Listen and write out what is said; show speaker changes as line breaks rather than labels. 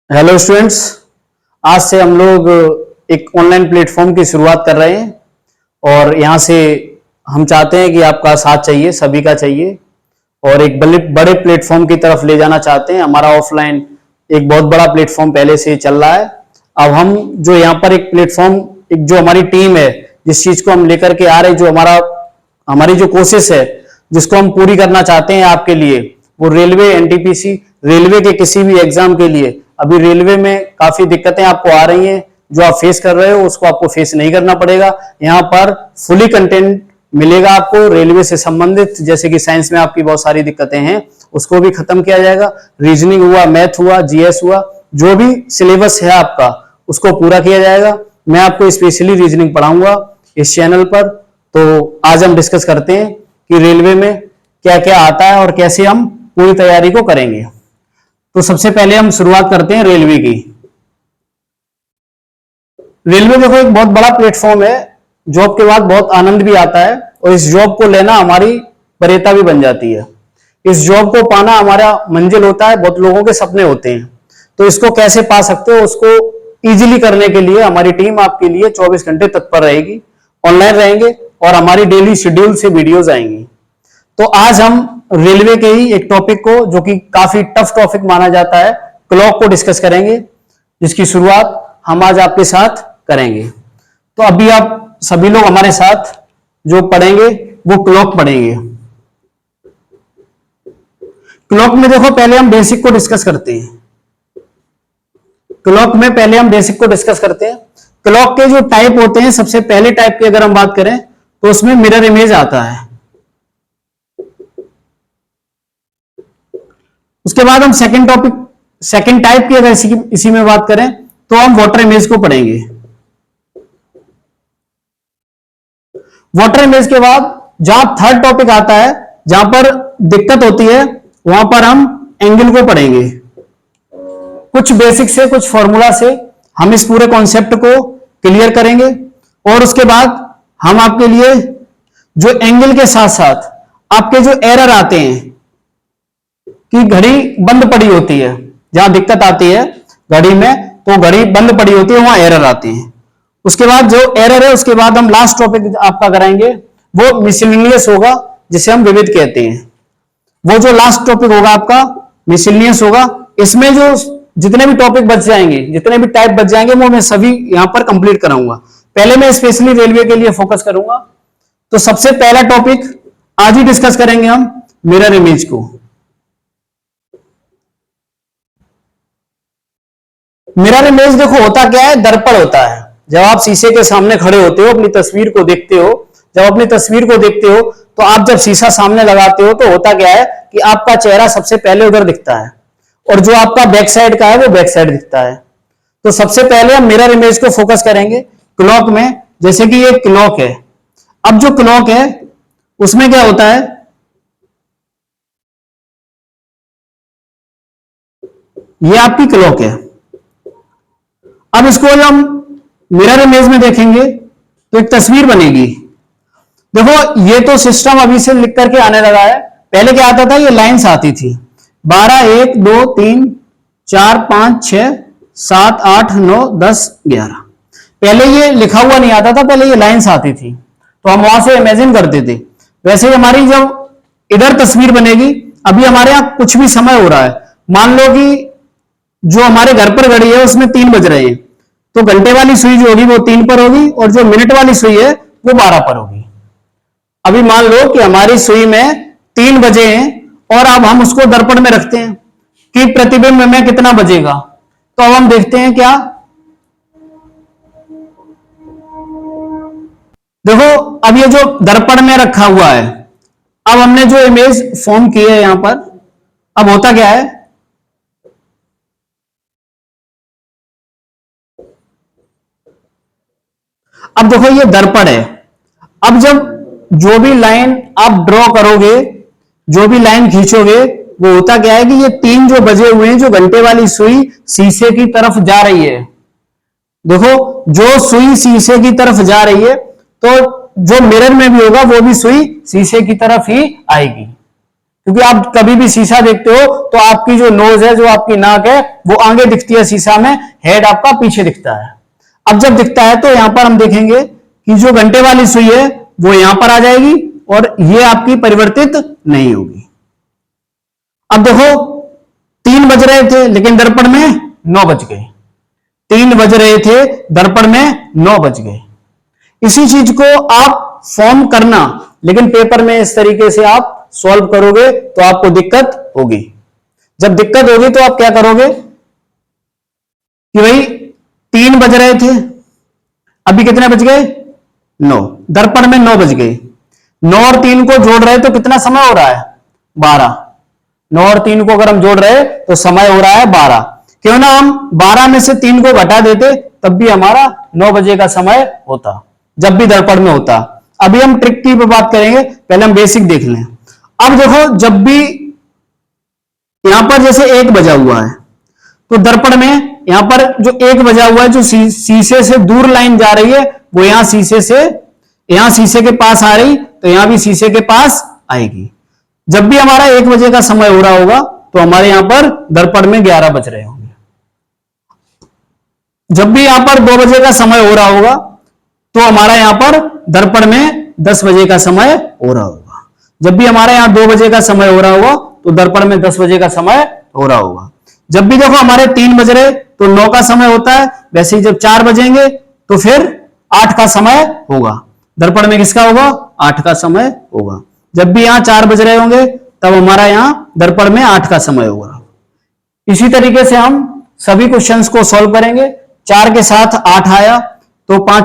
Hello students. आज से हम लोग एक ऑनलाइन प्लेटफॉर्म की शुरुआत कर रहे हैं और यहाँ से हम चाहते हैं कि आपका साथ चाहिए, सभी का चाहिए और एक बड़े प्लेटफॉर्म की तरफ ले जाना चाहते हैं। हमारा ऑफलाइन एक बहुत बड़ा प्लेटफॉर्म पहले से ही चल रहा है। अब हम जो यहाँ पर एक प्लेटफॉर्म, एक जो हमारी टीम है, जिस चीज को हम लेकर के आ रहे हैं, जो हमारी जो कोशिश है जिसको हम पूरी करना चाहते हैं आपके लिए, वो रेलवे, एनटीपीसी, रेलवे के किसी भी एग्जाम के लिए। अभी रेलवे में काफी दिक्कतें आपको आ रही हैं, जो आप फेस कर रहे हो उसको आपको फेस नहीं करना पड़ेगा। यहाँ पर फुली कंटेंट मिलेगा आपको रेलवे से संबंधित, जैसे कि साइंस में आपकी बहुत सारी दिक्कतें हैं उसको भी खत्म किया जाएगा। रीजनिंग हुआ, मैथ हुआ, जीएस हुआ, जो भी सिलेबस है आपका उसको पूरा किया जाएगा। मैं आपको स्पेशली रीजनिंग पढ़ाऊंगा इस चैनल पर। तो आज हम डिस्कस करते हैं कि रेलवे में क्या क्या आता है और कैसे हम पूरी तैयारी को करेंगे। तो सबसे पहले हम शुरुआत करते हैं रेलवे की। रेलवे देखो एक बहुत बड़ा प्लेटफॉर्म है। जॉब के बाद बहुत आनंद भी आता है और इस जॉब को लेना हमारी वरीयता भी बन जाती है। इस जॉब को पाना हमारा मंजिल होता है, बहुत लोगों के सपने होते हैं। तो इसको कैसे पा सकते हो, उसको इजीली करने के लिए हमारी टीम आपके लिए 24 घंटे तत्पर रहेगी, ऑनलाइन रहेंगे और हमारी डेली शेड्यूल से वीडियोज आएंगी। तो आज हम रेलवे के ही एक टॉपिक को, जो कि काफी टफ टॉपिक माना जाता है, क्लॉक को डिस्कस करेंगे, जिसकी शुरुआत हम आज आपके साथ करेंगे। तो अभी आप सभी लोग हमारे साथ जो पढ़ेंगे वो क्लॉक पढ़ेंगे। क्लॉक में देखो पहले हम बेसिक को डिस्कस करते हैं। क्लॉक में पहले हम बेसिक को डिस्कस करते हैं। क्लॉक के जो टाइप होते हैं, सबसे पहले टाइप की अगर हम बात करें तो उसमें मिरर इमेज आता है। उसके बाद हम सेकंड टाइप की अगर इसी में बात करें तो हम वाटर इमेज को पढ़ेंगे। वाटर इमेज के बाद जहां थर्ड टॉपिक आता है, जहां पर दिक्कत होती है, वहां पर हम एंगल को पढ़ेंगे। कुछ बेसिक से, कुछ फॉर्मूला से हम इस पूरे कॉन्सेप्ट को क्लियर करेंगे और उसके बाद हम आपके लिए जो एंगल के साथ साथ आपके जो एरर आते हैं कि घड़ी बंद पड़ी होती है, जहां दिक्कत आती है घड़ी में, तो घड़ी बंद पड़ी होती है, वहां एरर आते हैं। उसके बाद जो एरर है, उसके बाद हम लास्ट टॉपिक आपका कराएंगे, वो मिसलेनियस होगा, जिसे हम विविध कहते हैं। वो जो लास्ट टॉपिक होगा आपका मिसलेनियस होगा। इसमें जो जितने भी टॉपिक बच जाएंगे, जितने भी टाइप बच जाएंगे, वो मैं सभी यहां पर कंप्लीट कराऊंगा। पहले मैं स्पेशली रेलवे के लिए फोकस करूंगा। तो सबसे पहला टॉपिक आज ही डिस्कस करेंगे हम मिरर इमेज को। मिरर इमेज देखो होता क्या है, दर्पण होता है। जब आप शीशे के सामने खड़े होते हो, अपनी तस्वीर को देखते हो, जब अपनी तस्वीर को देखते हो तो आप जब शीशा सामने लगाते हो तो होता क्या है कि आपका चेहरा सबसे पहले उधर दिखता है और जो आपका बैक साइड का है वो बैक साइड दिखता है। तो सबसे पहले हम मिरर इमेज को फोकस करेंगे क्लॉक में। जैसे कि ये क्लॉक है। अब जो क्लॉक है उसमें क्या होता है, ये आपकी क्लॉक है। अब इसको हम मिरर इमेज में देखेंगे तो एक तस्वीर बनेगी। देखो ये तो सिस्टम अभी से लिख करके आने लगा है। पहले क्या आता था, ये लाइंस आती थी 12, 1, 2, 3, 4, 5, 6, 7, 8, 9, 10, 11। पहले ये लिखा हुआ नहीं आता था, पहले ये लाइंस आती थी, तो हम वहां से इमेजिन करते थे। वैसे ही हमारी जब इधर तस्वीर बनेगी, अभी हमारे यहां कुछ भी समय हो रहा है, मान लो कि जो हमारे घर पर घड़ी है उसमें 3 बज रहे हैं, तो घंटे वाली सुई जो होगी वो 3 पर होगी और जो मिनट वाली सुई है वो 12 पर होगी। अभी मान लो कि हमारी सुई में 3 बजे हैं और अब हम उसको दर्पण में रखते हैं कि प्रतिबिंब में कितना बजेगा। तो अब हम देखते हैं क्या, देखो अब ये जो दर्पण में रखा हुआ है, अब हमने जो इमेज फॉर्म की है यहां पर, अब होता क्या है, अब देखो ये दर्पण है। अब जब जो भी लाइन आप ड्रॉ करोगे, जो भी लाइन खींचोगे, वो होता क्या है कि ये 3 जो बजे हुए हैं, जो घंटे वाली सुई शीशे की तरफ जा रही है। देखो जो सुई शीशे की तरफ जा रही है, तो जो मिरर में भी होगा वो भी सुई शीशे की तरफ ही आएगी। क्योंकि आप कभी भी शीशा देखते हो तो आपकी जो नोज है, जो आपकी नाक है, वो आगे दिखती है शीशा में, हेड आपका पीछे दिखता है। अब जब दिखता है तो यहां पर हम देखेंगे कि जो घंटे वाली सुई है वो यहां पर आ जाएगी और ये आपकी परिवर्तित नहीं होगी। अब देखो 3 बज रहे थे लेकिन दर्पण में 9 बज गए। 3 बज रहे थे, दर्पण में 9 बज गए। इसी चीज को आप फॉर्म करना, लेकिन पेपर में इस तरीके से आप सॉल्व करोगे तो आपको दिक्कत होगी। जब दिक्कत होगी तो आप क्या करोगे कि भाई 3 बज रहे थे, अभी कितने बज गए? 9। दर्पण में 9 बज गए। 9 और 3 को जोड़ रहे तो कितना समय हो रहा है? 12। 9 और 3 को अगर हम जोड़ रहे तो समय हो रहा है 12। क्यों ना हम 12 में से 3 को घटा देते, तब भी हमारा 9 बजे का समय होता, जब भी दर्पण में होता। अभी हम ट्रिक की बात करेंगे, पहले हम बेसिक देख लें। अब देखो, जब भी यहां पर जैसे 1 बजा हुआ है तो दर्पण में यहां पर जो 1 बजा हुआ है, जो शीशे से दूर लाइन जा रही है, वो यहां शीशे के पास आ रही, तो यहां भी शीशे के पास आएगी। जब भी हमारा 1 बजे का समय हो रहा होगा तो हमारे यहां पर दर्पण में 11 बज रहे होंगे। जब भी यहां पर 2 बजे का समय हो रहा होगा तो हमारा यहां पर दर्पण में 10 बजे का समय हो रहा होगा। जब भी हमारे यहां 2 बजे का समय हो रहा होगा तो दर्पण में 10 बजे का समय हो रहा होगा। जब भी देखो हमारे 3 बज रहे तो 9 का समय होता है, वैसे ही जब 4 बजेंगे तो फिर 8 का समय होगा। दर्पण में किसका होगा? 8 का समय होगा। जब भी यहां 4 बज रहे होंगे तब हमारा यहां दर्पण में 8 का समय होगा। इसी तरीके से हम सभी क्वेश्चंस को सॉल्व करेंगे। 4 के साथ 8 आया तो 5